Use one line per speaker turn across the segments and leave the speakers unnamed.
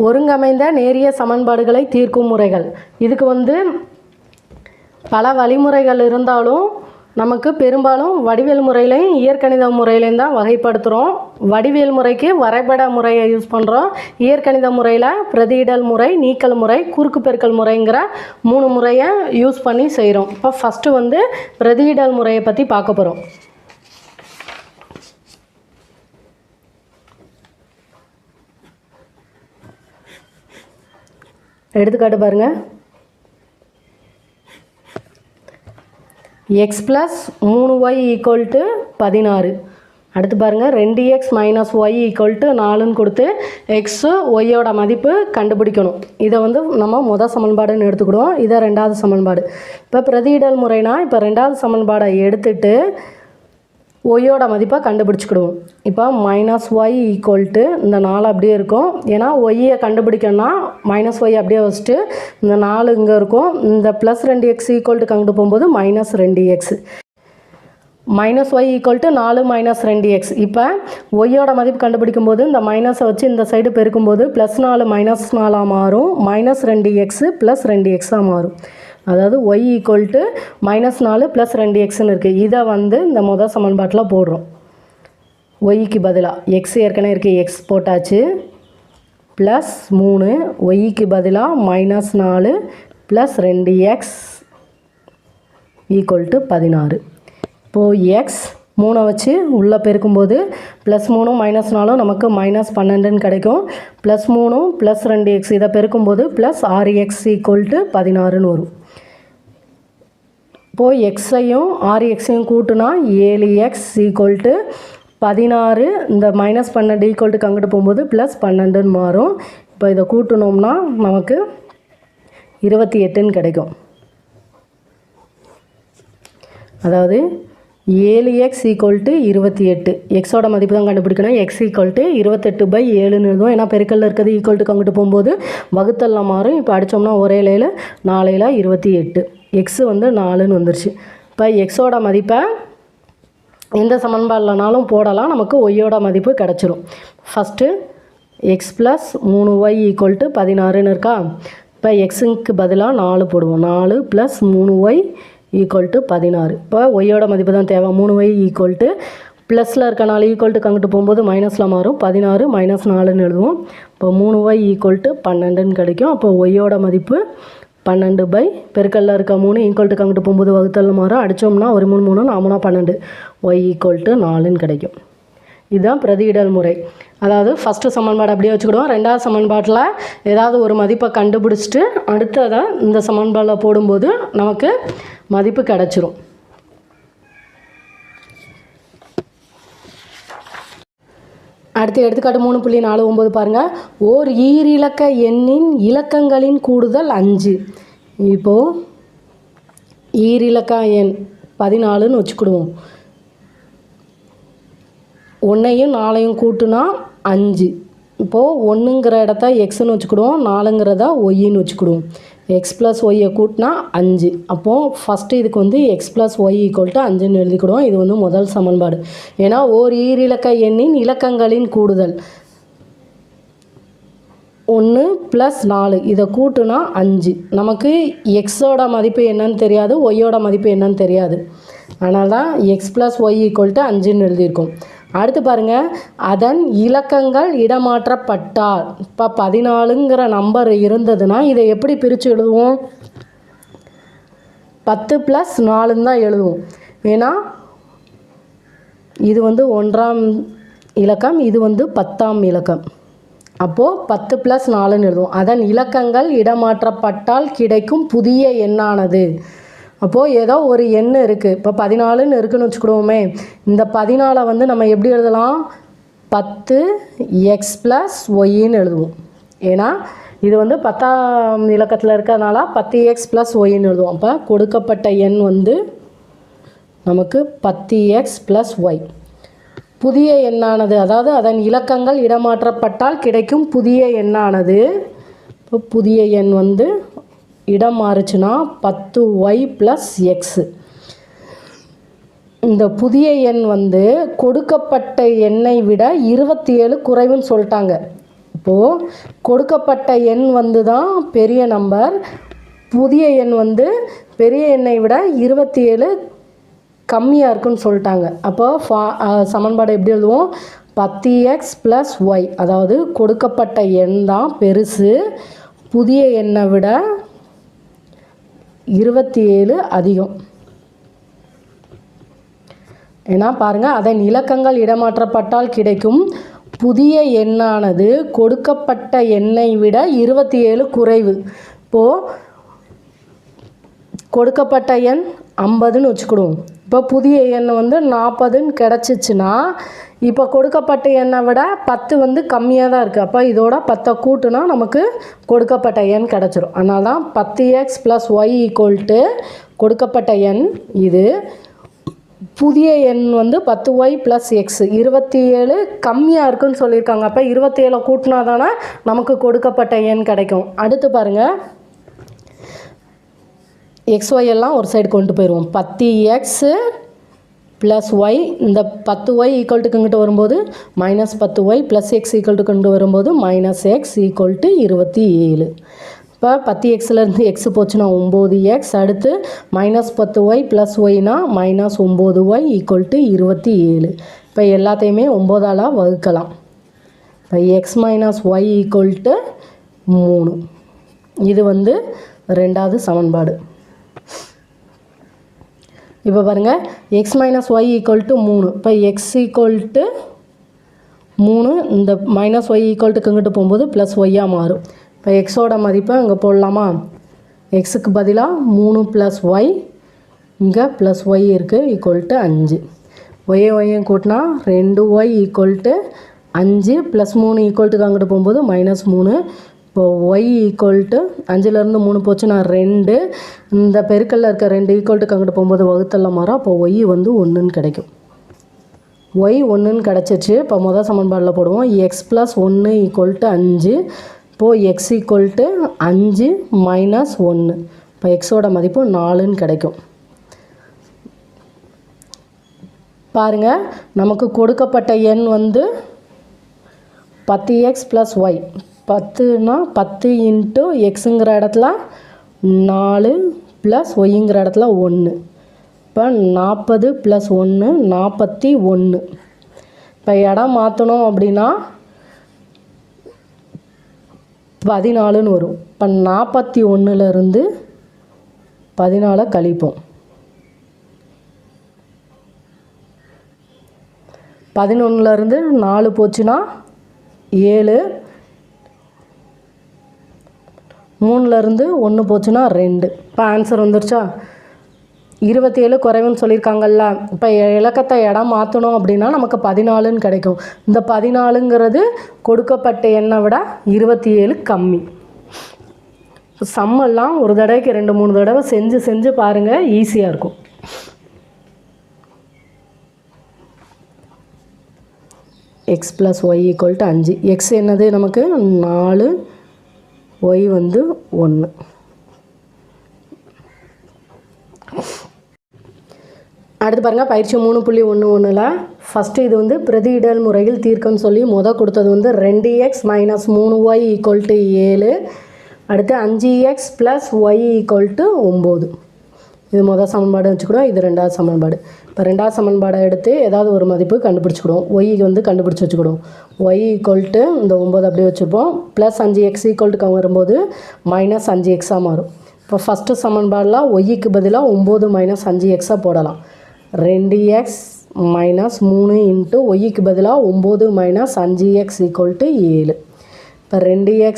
ஒருங்கமைந்த நேரிய சமன்பாடுகளை தீர்க்கும் முறைகள். இதுக்கு பல வழிமுறைகள் இருந்தாலும் நமக்கு பெரும்பாலும் வடிவியல் முறையிலையும் இயற்கணித முறையிலையும் தான் வகைப்படுத்துகிறோம். வடிவியல் முறைக்கு வரைபட முறையை யூஸ் பண்ணுறோம். இயற்கணித முறையில் பிரதியிடல் முறை, நீக்கல் முறை, குறுக்கு பெருக்கல் முறைங்கிற 3 முறையை யூஸ் பண்ணி செய்கிறோம். இப்போ ஃபஸ்ட்டு பிரதியிடல் முறையை பற்றி பார்க்க போகிறோம். எடுத்துக்காட்டு பாருங்கள். x + 3y = 16. அடுத்து பாருங்கள் 2x - y = 4ன்னு கொடுத்து x yயோட மதிப்பு கண்டுபிடிக்கணும். இதை நம்ம முதல் சமன்பாடுன்னு எடுத்துக்கிடுவோம். இதை ரெண்டாவது சமன்பாடு. இப்போ பிரதியிடல் முறைனா இப்போ ரெண்டாவது சமன்பாடை எடுத்துட்டு ஒய்யோட மதிப்பை கண்டுபிடிச்சிக்கிடுவோம். இப்போ -y இந்த 4 அப்படியே இருக்கும். ஏன்னா ஒய்யை கண்டுபிடிக்கணும்னா -y அப்படியே வச்சுட்டு இந்த 4 இங்கே இருக்கும். இந்த +2x = கங்கிட்டு போகும்போது -2x. -y = 4 - 2x. இப்போ ஒய்யோட மதிப்பு கண்டுபிடிக்கும் போது இந்த மைனஸை வச்சு இந்த சைடு பெருக்கும்போது +4 - 4 மாறும். -2x + 2x மாறும். அதாவது y = -4 + 2xன்னு இருக்குது. இதை இந்த முதல் சமன்பாட்டில் போடுறோம். ஒய்க்கு பதிலாக x ஏற்கனவே இருக்குது, x போட்டாச்சு. +3 ஒய்க்கு பதிலாக -4 + 2x = 16. இப்போது x 3 வச்சு உள்ளே பெருக்கும்போது +3 -4 நமக்கு -12ன்னு கிடைக்கும். +3 + 2x இதை பெருக்கும்போது +6x = 16ன்னு வரும். இப்போது எக்ஸையும் 6xையும் கூட்டினா 7x = 16. இந்த -12 அங்கிட்டு போகும்போது +12ன்னு மாறும். இப்போ இதை கூட்டினோம்னா நமக்கு 28ன்னு கிடைக்கும். அதாவது 7x = 28. எக்ஸோட மதிப்பு தான் கண்டுபிடிக்கணும். x = 28/7ன்னு எழுதுவோம். ஏன்னா பெருக்கல்ல இருக்கிறது ஈக்குவல்ட்டு அங்கிட்டு போகும்போது வகுத்தல்ல மாறும். இப்போ அடித்தோம்னா ஒரே லையில் 4 28. x 4ன்னு வந்துருச்சு. இப்போ எக்ஸோட மதிப்பை எந்த சமன்பாடுலனாலும் போடலாம். நமக்கு ஒய்யோட மதிப்பு கிடச்சிரும். ஃபஸ்ட்டு x + 3y = 16ன்னு இருக்கா. இப்போ எக்ஸுக்கு பதிலாக 4 போடுவோம். 4 + 3y = 16. இப்போ ஒய்யோட மதிப்பு தான் தேவை. 3y = ப்ளஸில் இருக்க 4 ஈக்குவல்ட்டு அங்கிட்டு போகும்போது மைனஸில் மாறும். 16 - 4ன்னு எழுதுவோம். இப்போ 3y = 12ன்னு கிடைக்கும். அப்போ ஒய்யோட மதிப்பு 12 பெருக்கல்ல இருக்க 3 ஈக்குவல்ட்டு அங்கிட்டு போகும்போது வகுத்தல் மாறும். அடித்தோம்னா 1 3 3 4 12 y = 4ன்னு கிடைக்கும். இதுதான் பிரதியிடல் முறை. அதாவது ஃபஸ்ட்டு சமன்பாடு அப்படியே வச்சுக்கிடுவோம். ரெண்டாவது சமன்பாட்டில் ஏதாவது ஒரு மதிப்பை கண்டுபிடிச்சிட்டு அடுத்ததை இந்த சமன்பாடில் போடும்போது நமக்கு மதிப்பு கிடச்சிரும். அடுத்து எடுத்துக்காட்டு 3.49 பாருங்கள். ஓர் ஈரிலக்க எண்ணின் இலக்கங்களின் கூடுதல் 5. இப்போது ஈரிலக்க எண் 14ன்னு வச்சுக்கிடுவோம். 1ஐயும் 4ஐயும் கூட்டுனா 5. இப்போது 1ங்கிற இடத்த எக்ஸ்ன்னு வச்சுக்கிடுவோம், 4ங்கிறத ஒய்ன்னு வச்சுக்கிடுவோம். எக்ஸ் ப்ளஸ் ஒய்யை கூட்டினா 5. அப்போது ஃபஸ்ட்டு இதுக்கு X plus Y equal to 5ன்னு எழுதிக்கிடுவோம். இது முதல் சமன்பாடு. ஏன்னா ஓர் ஈரிலக்க எண்ணின் இலக்கங்களின் கூடுதல் 1 + 4 இதை கூட்டுனா 5. நமக்கு எக்ஸோட மதிப்பு என்னன்னு தெரியாது, ஒய்யோட மதிப்பு என்னன்னு தெரியாது. அதனால தான் X plus Y equal to 5ன்னு எழுதியிருக்கோம். அடுத்து பாருங்கள், அதன் இலக்கங்கள் இடமாற்றப்பட்டால், இப்போ 14ங்கிற நம்பர் இருந்ததுன்னா இதை எப்படி பிரித்து எழுதுவோம்? 10 + 4ன்னு தான் எழுதுவோம். ஏன்னா இது 1ஆம் இலக்கம், இது 10ஆம் இலக்கம். அப்போது 10 + 4ன்னு எழுதுவோம். அதன் இலக்கங்கள் இடமாற்றப்பட்டால் கிடைக்கும் புதிய எண்ணானது. அப்போது ஏதோ ஒரு எண் இருக்குது. இப்போ 14ன்னு இருக்குதுன்னு வச்சுக்கிடுவோமே. இந்த 14 நம்ம எப்படி எழுதலாம்? 10x + ஒய்ன்னு எழுதுவோம். ஏன்னா இது 10ஆம் இலக்கத்தில் இருக்கிறதுனால 10x + ஒய்ன்னு எழுதுவோம். அப்போ கொடுக்கப்பட்ட எண் நமக்கு 10x + ஒய். புதிய எண்ணானது, அதாவது அதன் இலக்கங்கள் இடமாற்றப்பட்டால் கிடைக்கும் புதிய எண்ணானது. இப்போ புதிய எண் இடம் மாறுச்சுன்னா 10y + x. இந்த புதிய எண் கொடுக்கப்பட்ட எண்ணை விட 27 குறைவுன்னு சொல்லிட்டாங்க. இப்போது கொடுக்கப்பட்ட எண் வந்து தான் பெரிய நம்பர், புதிய எண் வந்து பெரிய எண்ணை விட 27 கம்மியாக இருக்குன்னு சொல்லிட்டாங்க. அப்போ சமன்பாடு எப்படி எழுதுவோம்? 10x + y, அதாவது கொடுக்கப்பட்ட எண் தான் பெருசு, புதிய எண்ணை விட 27 அதிகம். ஏன்னா பாருங்கள், அதன் இலக்கங்கள் இடமாற்றப்பட்டால் கிடைக்கும் புதிய எண்ணானது கொடுக்கப்பட்ட எண்ணை விட 27 குறைவு. இப்போது கொடுக்கப்பட்ட எண் 50ன்னு வச்சுக்கிடுவோம். இப்போ புதிய எண் வந்து 40ன்னு கிடச்சிச்சின்னா இப்போ கொடுக்கப்பட்ட எண்ணை விட 10 வந்து கம்மியாக தான் இருக்குது. அப்போ இதோட 10 கூட்டுனா நமக்கு கொடுக்கப்பட்ட எண் கிடச்சிரும். அதனால தான் 10x + y = கொடுக்கப்பட்ட எண் இது, புதிய எண் வந்து 10y + x 27 கம்மியாக இருக்குன்னு சொல்லியிருக்காங்க. அப்போ 27 கூட்டினா தானே நமக்கு கொடுக்கப்பட்ட எண் கிடைக்கும். அடுத்து பாருங்கள், XY எல்லாம் ஒரு சைடு கொண்டு போயிடுவோம். 10x + y, இந்த 10y = இங்கிட்ட வரும்போது -10y + x = கொண்டு வரும்போது -x = 27. இப்போ 10xலேருந்து x போச்சுன்னா 9x, அடுத்து -10y + yனா -9y = 27. இப்போ எல்லாத்தையுமே 9ஆல் வகுக்கலாம். இப்போ x - y = 3. இது வந்து ரெண்டாவது சமன்பாடு. இப்போ பாருங்கள், x - y = 3. இப்போ x = 3, இந்த -y = இங்கிட்டு போகும்போது +y மாறும். இப்போ எக்ஸோட மதிப்பை அங்கே போடலாமா? எக்ஸுக்கு பதிலாக 3 + y, இங்கே +y இருக்குது, = 5. ஒய்யும் கூட்டினா 2y = 5 + 3 = அங்கிட்டு போகும்போது -3. இப்போ y = 5லேருந்து 3 போச்சுன்னா 2, இந்த பெருக்கல்ல இருக்க 2 = அங்கிட்டு போகும்போது வகுத்தல்ல மாறும். அப்போ y வந்து 1ன்னு கிடைக்கும். y 1ன்னு கிடச்சிச்சு. இப்போ முதல் சமன்பாடில் போடுவோம். x + 1 = 5. இப்போது x = 5 - 1. இப்போ எக்ஸோட மதிப்பு 4ன்னு கிடைக்கும். பாருங்கள், நமக்கு கொடுக்கப்பட்ட எண் வந்து 10x + y, 10னா 10 × xங்கிற இடத்துல 4 + yங்கிற இடத்துல 1. இப்போ 40 + 1 41. இப்போ இடம் மாற்றணும் அப்படின்னா 14ன்னு வரும். இப்போ 41லேருந்து 14 கழிப்போம். 11லேருந்து 4 போச்சுன்னா 7, 3லேருந்து 1 போச்சுன்னா 2. இப்போ ஆன்சர் வந்துருச்சா? 27 குறைவுன்னு சொல்லியிருக்காங்கல்ல. இப்போ இலக்கத்தை இடம் மாற்றணும் அப்படின்னா நமக்கு 14ன்னு கிடைக்கும். இந்த 14ங்கிறது கொடுக்கப்பட்ட எண்ணை விட 27 கம்மி. சம்மெல்லாம் ஒரு தடவைக்கு 2-3 தடவை செஞ்சு பாருங்கள், ஈஸியாக இருக்கும். x + y = 5. x என்னது நமக்கு 4, y வந்து 1. அடுத்து பாருங்கள், பயிற்சி 3.11ல் ஃபஸ்ட்டு இது வந்து பிரதியிடல் முறையில் தீர்க்கன்னு சொல்லி கொடுத்தது வந்து 2x - 3y = 7. அடுத்து 5x + y = 9. இது முதல் சமன்பாடு வச்சுக்கிடுவோம். இது ரெண்டாவது சமன்பாடு. இப்போ ரெண்டாவது சமன்பாடை எடுத்து ஏதாவது ஒரு மதிப்பு கண்டுபிடிச்சிக்கிடுவோம். y வந்து கண்டுபிடிச்சி வச்சுக்கிடுவோம். y = இந்த 9 அப்படியே வச்சுப்போம். +5x = வரும்போது -5x மாறும். இப்போ ஃபஸ்ட்டு சமன்பாடில் yக்கு பதிலாக 9 - 5x போடலாம். 2x - 3 × yக்கு பதிலாக 9 - 5x = 7. இப்போ 2x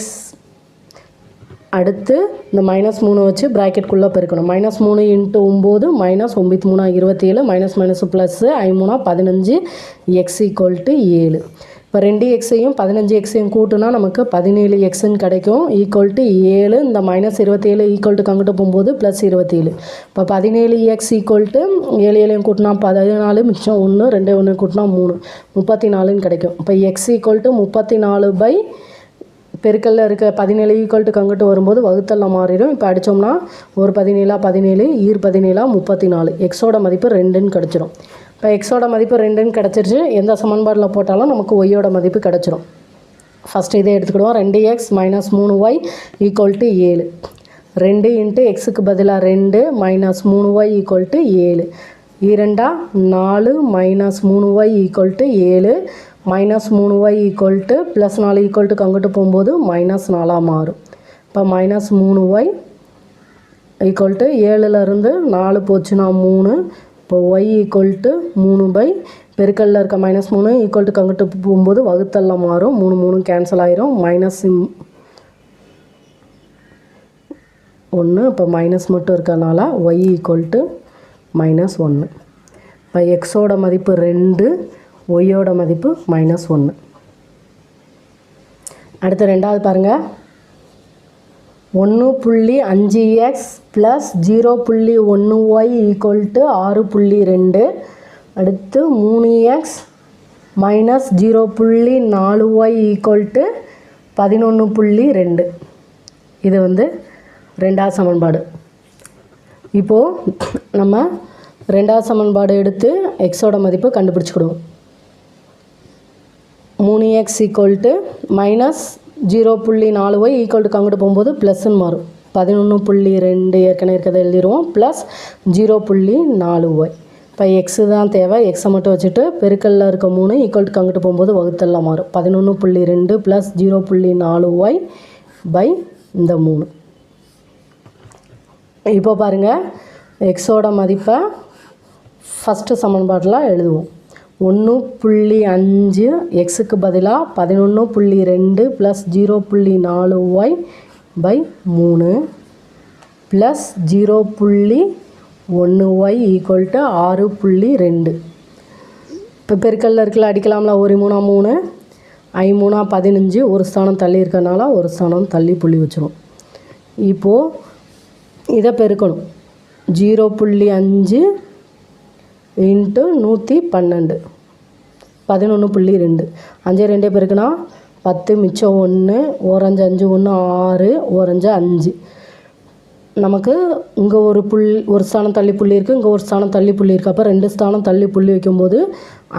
அடுத்து இந்த -3 வச்சு ப்ராக்கெட்குள்ளே பெருக்கணும். -3 × 9 -9 - 27 -+ +5 15 x = 7. இப்போ 2xையும் 15xையும் கூட்டினா நமக்கு 17xன்னு கிடைக்கும், = 7. இந்த -27 = அங்கிட்டு போகும்போது +27. இப்போ 17x = 7 7 கூட்டினா 14, மிச்சம் 1, 2 1 கூட்டினா 3, 34ன்னு கிடைக்கும். இப்போ x = 34 பெருக்கல்ல இருக்க 17 = அங்கிட்டு வரும்போது வகுத்தெல்லாம் மாறிடும். இப்போ அடித்தோம்னா ஒரு 17 17, ஈர் 17 34. எக்ஸோட மதிப்பு 2ன்னு கிடச்சிரும். இப்போ எக்ஸோட மதிப்பு 2ன்னு கிடச்சிருச்சு. எந்த சமன்பாடில் போட்டாலும் நமக்கு ஒய்யோட மதிப்பு கிடச்சிரும். ஃபஸ்ட்டு இதை எடுத்துக்கிடுவோம். 2x minus 3y equal to 7. 2 into எக்ஸுக்கு பதிலாக 2 minus 3y equal to 7. 2 4 minus 3y equal to 7 minus 3y equal to plus 4 equal to அங்கிட்டு போகும்போது மைனஸ் 4 மாறும். இப்போ மைனஸ் 3y ஈக்குவல் டு 7லேருந்து 4 போச்சுன்னா 3. இப்போ y ஈக்குவல் டு 3 பெருக்கல்ல இருக்க மைனஸ் 3 ஈக்குவல் டு அங்கிட்டு போகும்போது வகுத்தல்ல மாறும். 3 3 கேன்சல் ஆயிரும். மைனஸ் 1. இப்போ மைனஸ் மட்டும் இருக்கறனால y ஈக்குவல் டு மைனஸ் 1. இப்போ எக்ஸோட மதிப்பு 2, ஒய்யோட மதிப்பு மைனஸ் 1. அடுத்து ரெண்டாவது பாருங்கள். 1.5x plus 0.1y equal to 6.2. அடுத்து 3x minus 0.4y equal to 11.2. இது வந்து ரெண்டாவது சமன்பாடு. இப்போது நம்ம ரெண்டாவது சமன்பாடு எடுத்து எக்ஸோட மதிப்பு கண்டுபிடிச்சிக்கிடுவோம். 3x equal to minus 0.4y equal to அங்கிட்டு போகும்போது ப்ளஸ்ன்னு மாறும். 11.2 ஏற்கனவே இருக்கிறத எழுதிடுவோம். Plus 0.4y. இப்போ எக்ஸு தான் தேவை. எக்ஸை மட்டும் வச்சுட்டு பெருக்கல்ல இருக்க 3 ஈக்குவல் டு அங்கிட்டு போகும்போது வகுத்தெல்லாம் மாறும். 11.2 ப்ளஸ் 0.4y பை இந்த 3. இப்போ பாருங்கள், எக்ஸோட மதிப்பை ஃபஸ்ட்டு சமன்பாட்டில் எழுதுவோம். 1.5 எக்ஸுக்கு பதிலாக 11.2 plus 0.4y by 3 plus 0.1y equal to 6.2. இப்போ பெருக்கல்ல இருக்கல அடிக்கலாம்ல. 1 3 3 5 3 15. ஒரு ஸ்தானம் தள்ளி இருக்கிறனால ஒரு ஸ்தானம் தள்ளி புள்ளி வச்சிரும். இப்போது இதை பெருக்கணும். 0.5 இன்ட்டு 112 11.2. 5 2 பெருக்குனா 10 மிச்சம் 1 ஓரஞ்சு 5 1 6 ஓரஞ்சு 5. நமக்கு இங்கே ஒரு ஸ்தானம் தள்ளி புள்ளி இருக்குது, இங்கே ஒரு ஸ்தானம் தள்ளி புள்ளி இருக்குது. அப்போ 2 ஸ்தானம் தள்ளி புள்ளி வைக்கும்போது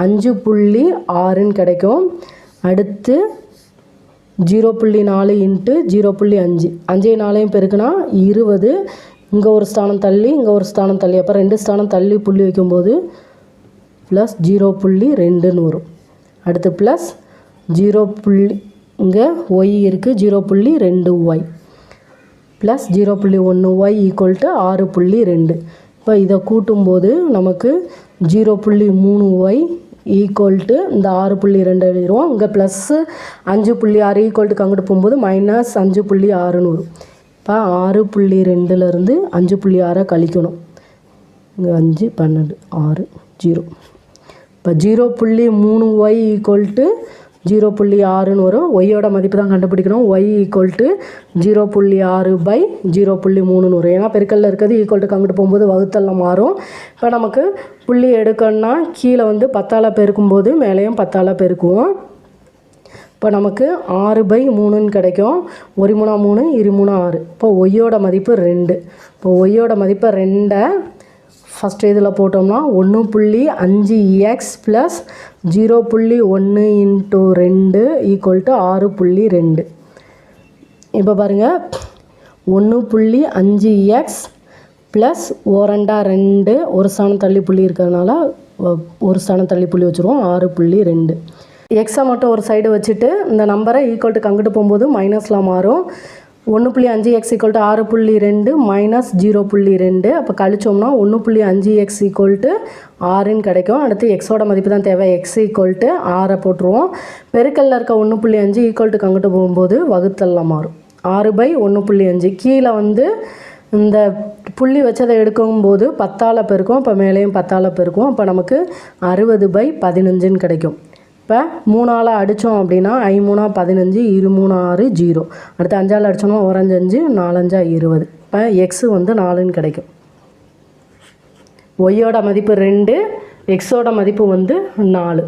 5.6 கிடைக்கும். அடுத்து 0.4 இன்ட்டு 0.5 5 4 பெருக்குனா 20. இங்கே ஒரு ஸ்தானம் தள்ளி இங்கே ஒரு ஸ்தானம் தள்ளி, அப்போ 2 ஸ்தானம் தள்ளி புள்ளி வைக்கும்போது ப்ளஸ் 0.2ன்னு வரும். அடுத்து ப்ளஸ் 0. இங்கே ஒய் இருக்குது 0.2y plus 0.1y equal to 6.2. இப்போ இதை கூட்டும்போது நமக்கு 0.3y ஈக்குவல் டு இந்த 6.2 எழுதிடுவோம். இங்கே ப்ளஸ்ஸு 5.6 ஈக்குவல் டு அங்கிட்டு போகும்போது மைனஸ் 5.6ன்னு வரும். இப்போ 6.2லேருந்து 5.6 கழிக்கணும். இங்கே 5 12 6 0. இப்போ 0.3y ஈக்குவல் டு 0.6ன்னு வரும். ஒய்யோட மதிப்பு தான் கண்டுபிடிக்கணும். ஒய் ஈக்குவல் டு 0.6 பை 0.3ன்னு வரும். ஏன்னா பெருக்கல்ல இருக்கிறது ஈக்குவல் டு அங்கிட்டு போகும்போது வகுத்தெல்லாம் மாறும். இப்போ நமக்கு புள்ளி எடுக்கணும்னா கீழே வந்து 10ஆல் பெருக்கும்போது மேலேயும் 10ஆல் பெருக்குவோம். இப்போ நமக்கு 6/3ன்னு கிடைக்கும். 1 3 3 2 3 6. இப்போ ஒய்யோட மதிப்பு 2. இப்போ ஒய்யோட மதிப்பை 2 ஃபஸ்ட்டு இதில் போட்டோம்னா 1.5x plus 0.1 into 2 equal to 6.2. இப்போ பாருங்கள், 1.5x ப்ளஸ் 2 ஒரு ஸ்தானம் தள்ளி புள்ளி இருக்கிறதுனால ஒரு ஸ்தானம் தள்ளி புள்ளி வச்சுருவோம். 6.2. எக்ஸை மட்டும் ஒரு சைடு வச்சுட்டு இந்த நம்பரை ஈக்குவல் டு அங்கிட்டு போகும்போது மைனஸில் மாறும். 1.5x equal to 6.2 minus 0.2. அப்போ கழிச்சோம்னா 1.5x ஈக்குவல் டு 6ன்னு கிடைக்கும். அடுத்து எக்ஸோட மதிப்பு தான் தேவை. எக்ஸ் ஈக்குவல் டு 6 போட்டுருவோம். பெருக்கல்ல இருக்க 1.5 ஈக்குவல் டு அங்கிட்டு போகும்போது வகுத்தல்ல மாறும். 6/1.5. கீழே வந்து இந்த புள்ளி வச்சதை எடுக்கும்போது 10ஆல் பெருக்கும். இப்போ மேலேயும் 10ஆல் பெருக்கும். அப்போ நமக்கு 60/15ன்னு கிடைக்கும். இப்போ 3ஆல் அடித்தோம் அப்படின்னா 5 3 15 2 3 6 0. அடுத்து 5ஆல் அடித்தோம்னா 1 5 5 4 5 20. இப்போ எக்ஸு வந்து 4ன்னு கிடைக்கும். ஒய்யோட மதிப்பு 2, எக்ஸோட மதிப்பு வந்து 4.